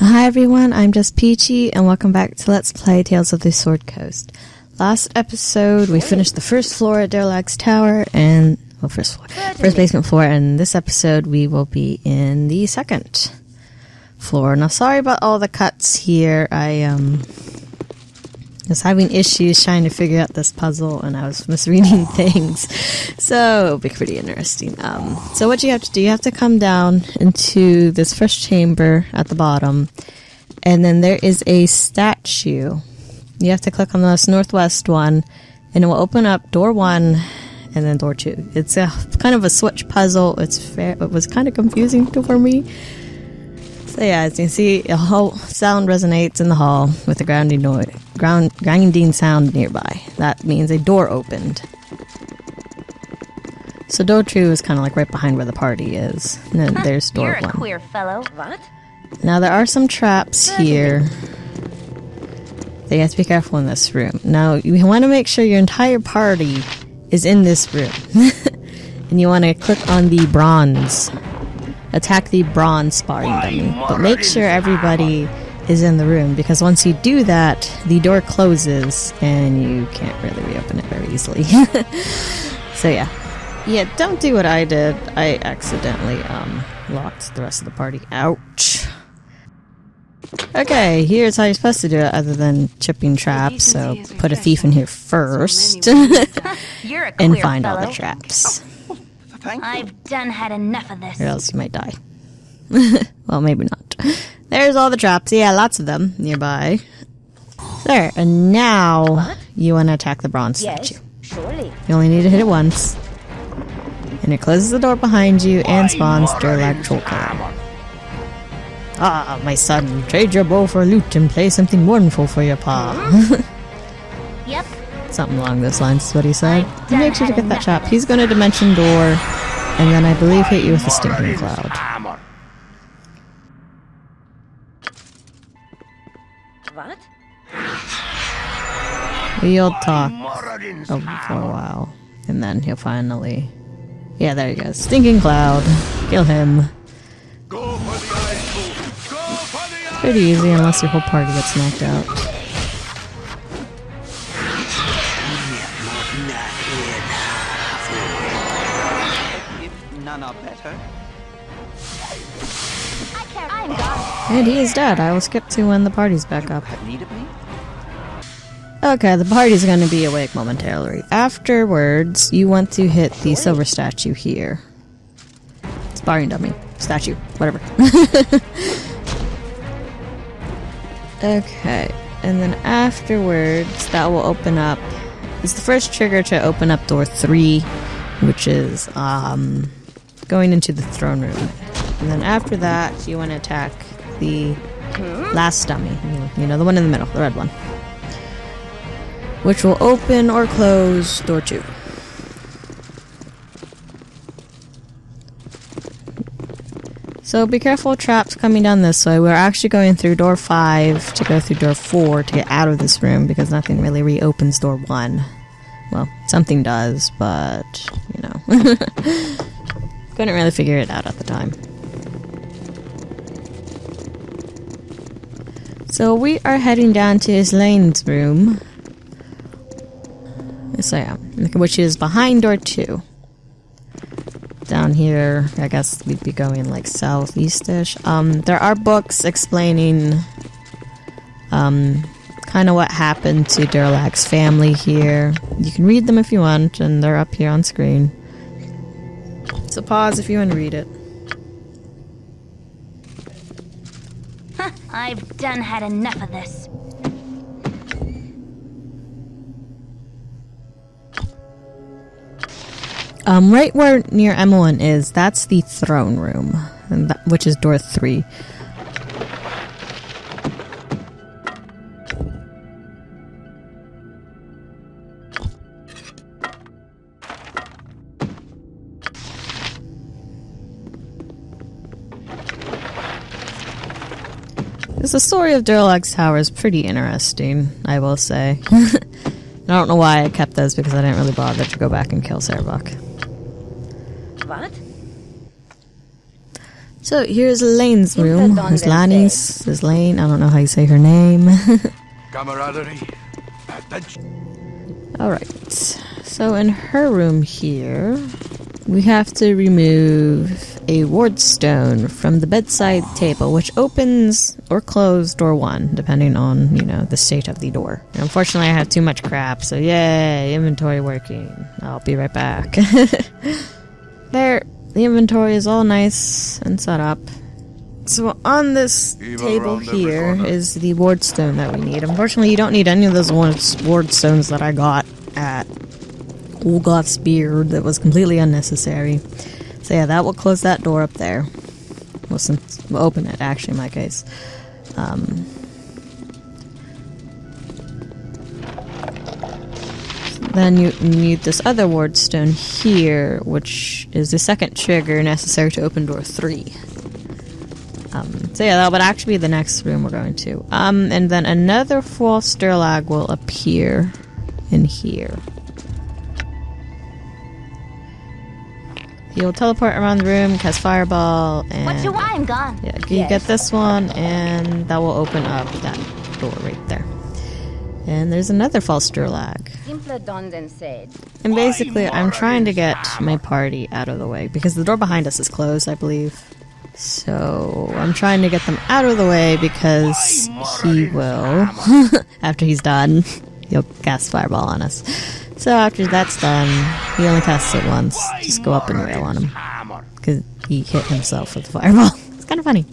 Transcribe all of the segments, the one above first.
Hi everyone, I'm just Peachy, and welcome back to Let's Play Tales of the Sword Coast. Last episode, we finished the first floor at Derlag's Tower, and... well, first basement floor, and this episode we will be in the second floor. Now, sorry about all the cuts here. I was having issues trying to figure out this puzzle, and I was misreading things, so it'll be pretty interesting. So what you have to do, you have to come down into this first chamber at the bottom, and then there is a statue. You have to click on this northwest one, and it will open up door 1 and then door 2. It's a kind of a switch puzzle. It was kind of confusing for me. So yeah, as you can see, a whole sound resonates in the hall with a grinding sound nearby. That means a door opened. So door 2 is kind of like right behind where the party is. And then there's door 1. You're a queer fellow. What? Now there are some traps here. So you have to be careful in this room. Now you want to make sure your entire party is in this room. And you want to click on the bronze. Attack the bronze sparring dummy. But make sure everybody is in the room, because once you do that, the door closes and you can't really reopen it very easily. So yeah. Yeah, don't do what I did. I accidentally locked the rest of the party. Ouch. Okay, here's how you're supposed to do it other than chipping traps. So put a thief in here first and find all the traps. I've done had enough of this. Or else you might die. Well, maybe not. There's all the traps. Yeah, lots of them nearby. There, and now you want to attack the bronze statue. Surely. You only need to hit it once. And it closes the door behind you and spawns Derlag Trollkiller. Ah, my son, trade your bow for loot and play something mournful for your pa. Yep. Something along those lines is what he said. Make sure to get that trap. He's going to dimension door, and then I believe hit you with a stinking cloud. What? We'll talk for a while, and then he'll finally... yeah, there he goes. Stinking cloud. Kill him. Pretty easy unless your whole party gets knocked out. And he is dead. I will skip to when the party's back up. Okay, the party's going to be awake momentarily. Afterwards, you want to hit the silver statue here. Sparring dummy. Statue. Whatever. Okay, and then afterwards, that will open up... it's the first trigger to open up door 3, which is going into the throne room. And then after that, you want to attack the last dummy. You know, the one in the middle, the red one. Which will open or close door 2. So be careful of traps coming down this way. We're actually going through door 5 to go through door 4 to get out of this room, because nothing really reopens door 1. Well, something does, but, you know. Couldn't really figure it out at the time. So we are heading down to Islane's room. Yes, I am. Which is behind door 2. Down here, I guess we'd be going like southeast-ish. There are books explaining kind of what happened to Derlag's family here. You can read them if you want, and they're up here on screen. So pause if you want to read it. I've done had enough of this. Right where near Emmeline is, that's the throne room, and which is door 3. The story of Derlag's Tower is pretty interesting, I will say. I don't know why I kept those, because I didn't really bother to go back and kill Sarabok. What? So here's Lane's room. There's Lanny's. There's Lane. I don't know how you say her name. Camaraderie. Alright. So in her room here, we have to remove a ward stone from the bedside table, which opens or closes door 1, depending on, the state of the door. And unfortunately, I have too much crap, so yay, inventory working. I'll be right back. There, the inventory is all nice and set up. So on this table here is the ward stone that we need. Unfortunately, you don't need any of those ward stones that I got at Olgoth's Beard. That was completely unnecessary. So yeah, that will close that door up there. We'll open it, actually, in my case. Then you need this other ward stone here, which is the second trigger necessary to open door 3. So yeah, that would actually be the next room we're going to. And then another false Sturlag will appear in here. You'll teleport around the room, cast Fireball, and... What's your wine gone? Yeah, you get this one, and that will open up that door right there. And there's another false Sturlag. And basically, I'm trying to get my party out of the way, because the door behind us is closed, I believe. So, I'm trying to get them out of the way, because he will, after he's done, he'll cast Fireball on us. So after that's done, he only casts it once. Just go up and rail on him. Because he hit himself with the fireball. It's kind of funny.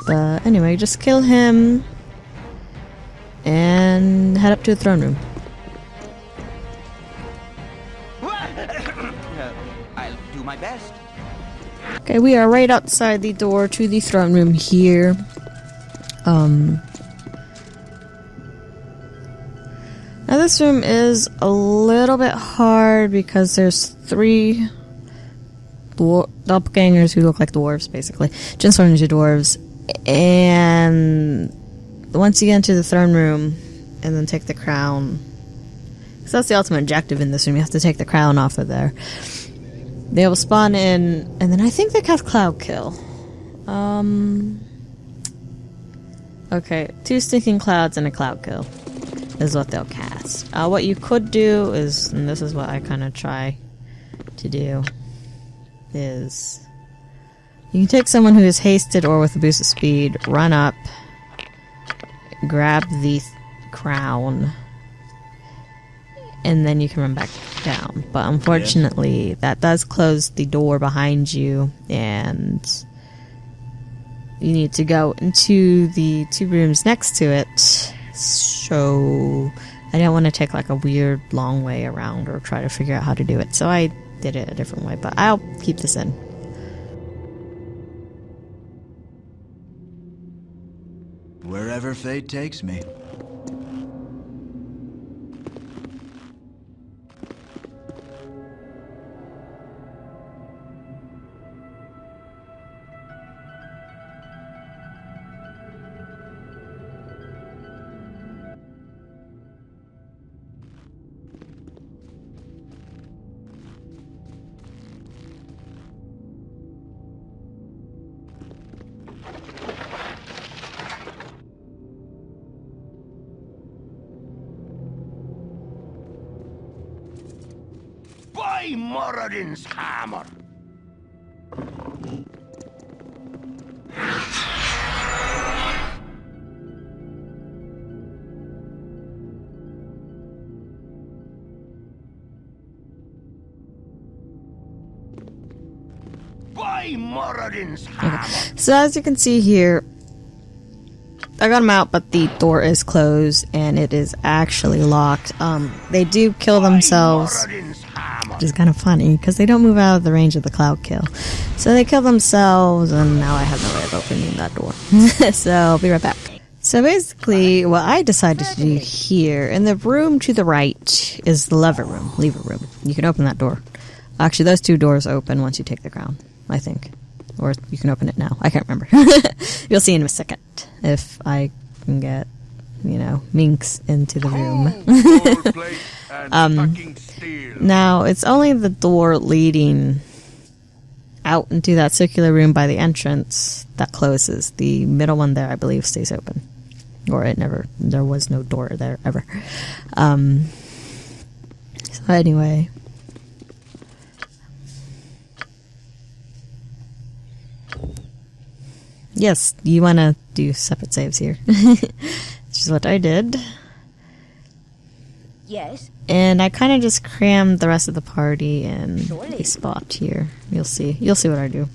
But anyway, just kill him. And head up to the throne room. I'll do my best. Okay, we are right outside the door to the throne room here. Now this room is a little bit hard because there's 3 doppelgangers who look like dwarves, basically. Transformed into dwarves. And once you get into the throne room and then take the crown, because that's the ultimate objective in this room, you have to take the crown off of there. They will spawn in, and then I think they cast Cloud Kill. Okay, 2 stinking clouds and a Cloud Kill is what they'll cast. What you could do is, and this is what I kind of try to do, is you can take someone who is hasted or with a boost of speed, run up, grab the crown, and then you can run back down. But unfortunately, that does close the door behind you, and you need to go into the 2 rooms next to it. So I didn't want to take like a weird long way around or try to figure out how to do it. So I did it a different way, but I'll keep this in. Wherever fate takes me. By Moradin's hammer! By Moradin's hammer! Okay. So as you can see here, I got them out, but the door is closed and it is actually locked. They do kill themselves, which is kind of funny because they don't move out of the range of the Cloud Kill. So they kill themselves, and now I have no way of opening that door. So I'll be right back. So basically, what I decided to do here, in the room to the right is the lever room. You can open that door. Actually, those 2 doors open once you take the crown, I think. Or you can open it now. I can't remember. You'll see in a second if I can get, Minx into the room. And fucking steel. Now, it's only the door leading out into that circular room by the entrance that closes. The middle one there, I believe, stays open. Or there was no door there ever. So anyway. Yes, you want to do separate saves here. Which is what I did. Yes. And I kind of just crammed the rest of the party in a spot here. You'll see. You'll see what I do.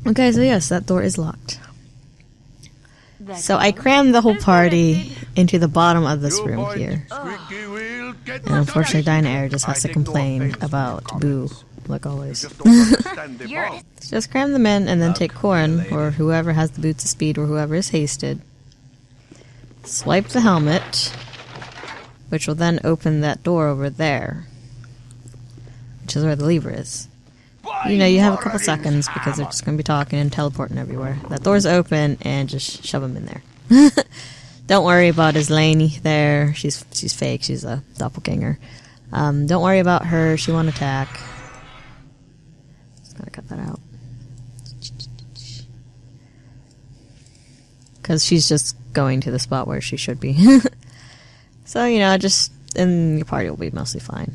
Okay, so yes, that door is locked. So I crammed the whole party into the bottom of this room here. Squeaky wheel, get And unfortunately, stuck. Dynair just has to complain about Boo, like always. Just don't understand the bomb. Just cram them in and then take Corin, or whoever has the boots of speed, or whoever is hasted. Swipe the helmet, which will then open that door over there, which is where the lever is. You know, you have a couple seconds because they're just going to be talking and teleporting everywhere. That door's open, and just shove them in there. Don't worry about his Laney there. She's fake. She's a doppelganger. Don't worry about her. She won't attack. Just gotta cut that out. Because she's just going to the spot where she should be. So, you know, and your party will be mostly fine.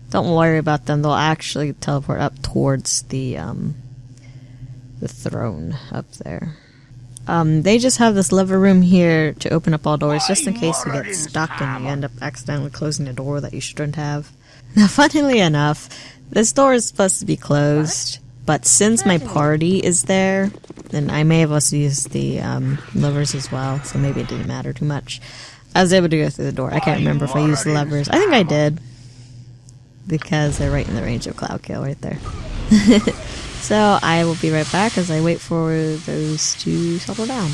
Don't worry about them. They'll actually teleport up towards the throne up there. They just have this lever room here to open up all doors, just in case you get stuck and you end up accidentally closing a door that you shouldn't have. Now, funnily enough, this door is supposed to be closed, but since my party is there, then I may have also used the levers as well, so maybe it didn't matter too much. I was able to go through the door. I can't remember if I used the levers. I think I did, because they're right in the range of Cloud Kill right there. So I will be right back as I wait for those to settle down.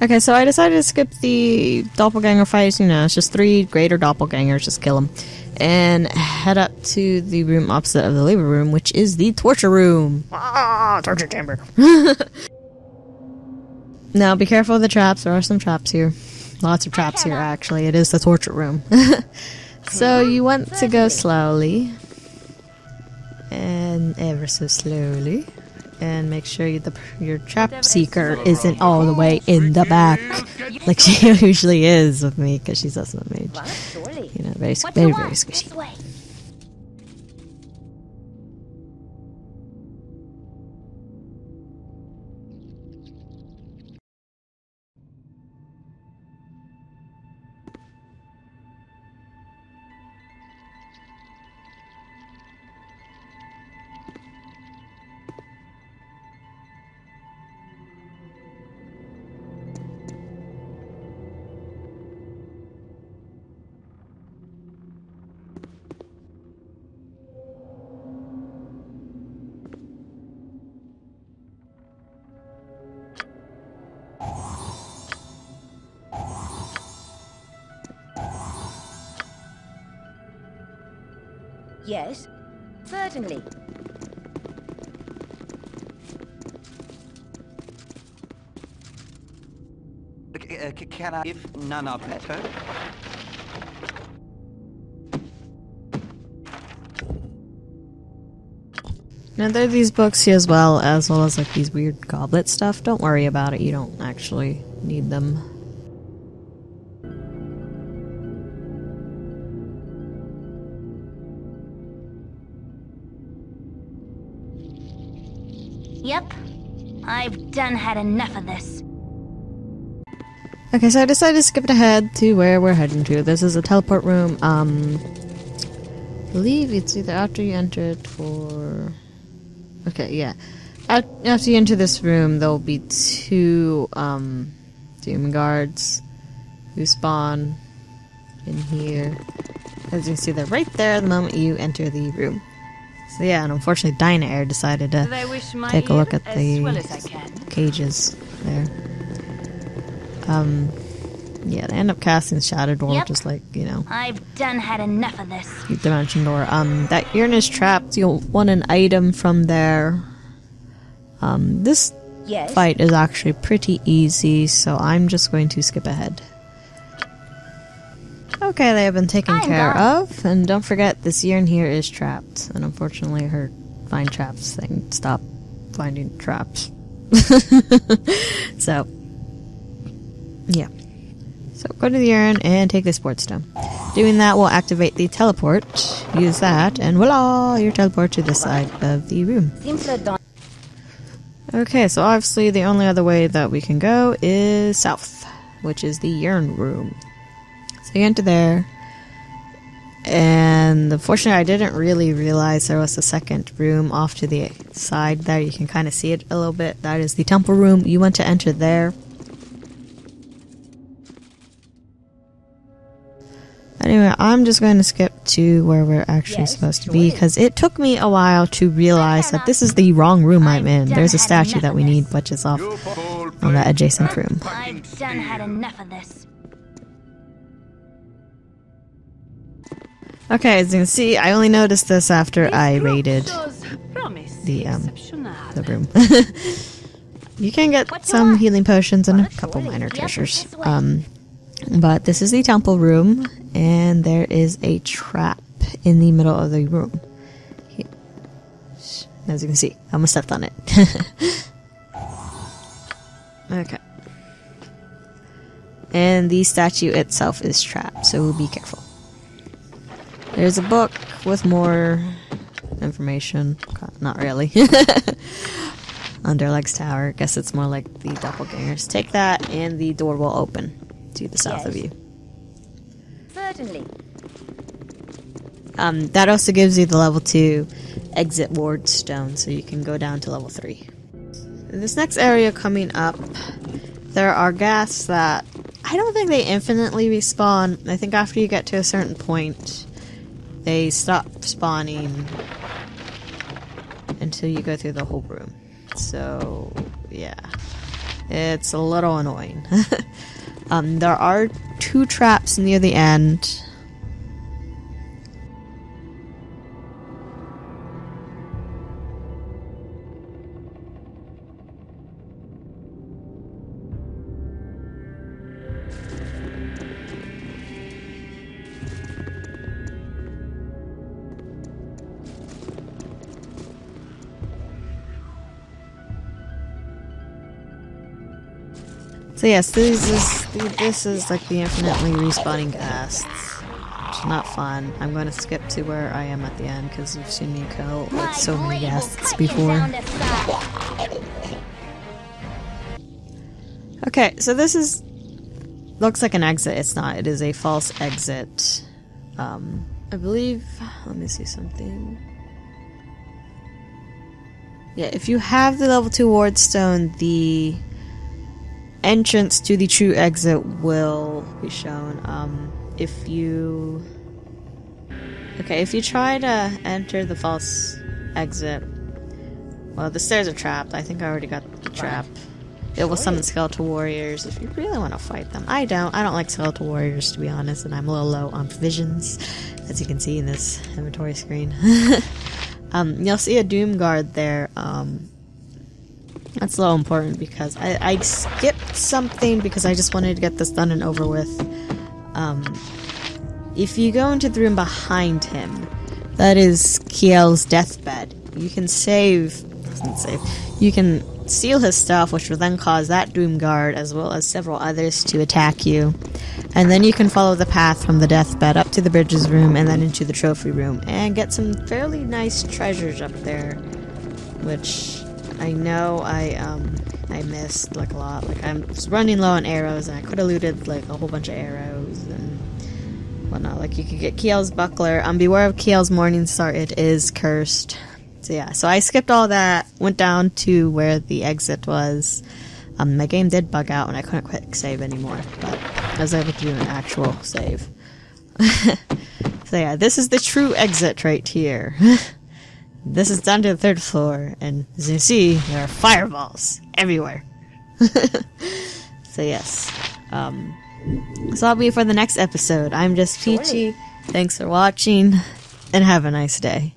Okay, so I decided to skip the doppelganger fights. You know, it's just 3 greater doppelgangers, just kill them. And head up to the room opposite of the labor room, which is the torture room. Ah, torture chamber. Now, be careful of the traps. There are some traps here. Lots of traps here, actually. It is the torture room. So you want to go slowly. And ever so slowly. And make sure your trap seeker isn't all the way in the back. Like she usually is with me, because she's also a mage. You know, very squishy. This way. Yes, certainly. Can I, if none are better? Now there are these books here as well as like these weird goblet stuff. Don't worry about it. You don't actually need them. Yep. I've done had enough of this. Okay, so I decided to skip ahead to where we're heading to. This is a teleport room. I believe it's either after you enter it or... Okay, yeah. After you enter this room, there'll be 2 demon guards who spawn in here. As you can see, they're right there the moment you enter the room. So yeah, and unfortunately Dynair decided to take a look at the cages there. Yeah, they end up casting Shadow Door, Yep. just like, you know, I've done had enough of this. Dimension Door. That Uranus trapped, you'll want an item from there. This Yes. fight is actually pretty easy, so I'm just going to skip ahead. Okay, they have been taken I'm care gone. of, and don't forget this yearn here is trapped, and unfortunately her find traps thing stopped finding traps. So, yeah. So go to the urn and take the sports stone. Doing that will activate the teleport. Use that, and voila! You're teleported to the side of the room. Okay, so obviously the only other way that we can go is south, which is the urn room. So you enter there, and unfortunately I didn't really realize there was a second room off to the side there. You can kind of see it a little bit. That is the temple room. You want to enter there. Anyway, I'm just going to skip to where we're actually supposed to be, because it took me a while to realize that this is the wrong room I'm in. There's a statue that we need, which is off on the adjacent room. I've done had enough of this. Okay, as you can see, I only noticed this after I raided the room. You can get some healing potions and a couple minor treasures. But this is the temple room, and there is a trap in the middle of the room. Here. As you can see, I almost stepped on it. Okay. And the statue itself is trapped, so be careful. There's a book with more information. Not really. On Durlag's Tower. Guess it's more like the doppelgangers. Take that, and the door will open to the south of you. Certainly. That also gives you the level 2 exit ward stone, so you can go down to level 3. In this next area coming up, there are ghasts that I don't think they infinitely respawn. I think after you get to a certain point, they stop spawning until you go through the whole room. So, yeah. It's a little annoying. There are 2 traps near the end. So yes, this is like the infinitely respawning ghasts, which is not fun. I'm going to skip to where I am at the end because you've seen me kill like so many ghasts before. Okay, so this looks like an exit. It's not. It is a false exit. I believe. Let me see something. Yeah, if you have the level 2 ward stone, the entrance to the true exit will be shown. If you try to enter the false exit, well, the stairs are trapped. I think I already got the trap. It will summon skeletal warriors if you really want to fight them. I don't like skeletal warriors, to be honest, and I'm a little low on provisions, as you can see in this inventory screen. You'll see a doom guard there. That's a little important because I skipped something because I just wanted to get this done and over with. If you go into the room behind him, that is Kiel's deathbed. You can you can steal his stuff, which will then cause that doom guard as well as several others to attack you. And then you can follow the path from the deathbed up to the bridges room and then into the trophy room and get some fairly nice treasures up there, which I know I missed like a lot. Like I was running low on arrows and I could have looted like a whole bunch of arrows and whatnot. Like you could get Kiel's buckler. Beware of Kiel's morning star. It is cursed. So yeah, so I skipped all that, went down to where the exit was. My game did bug out and I couldn't quick save anymore, but I was able to do an actual save. So yeah, this is the true exit right here. This is down to the 3rd floor, and as you can see, there are fireballs everywhere. So yes. So that'll be for the next episode. I'm just Peachy. Thanks for watching, and have a nice day.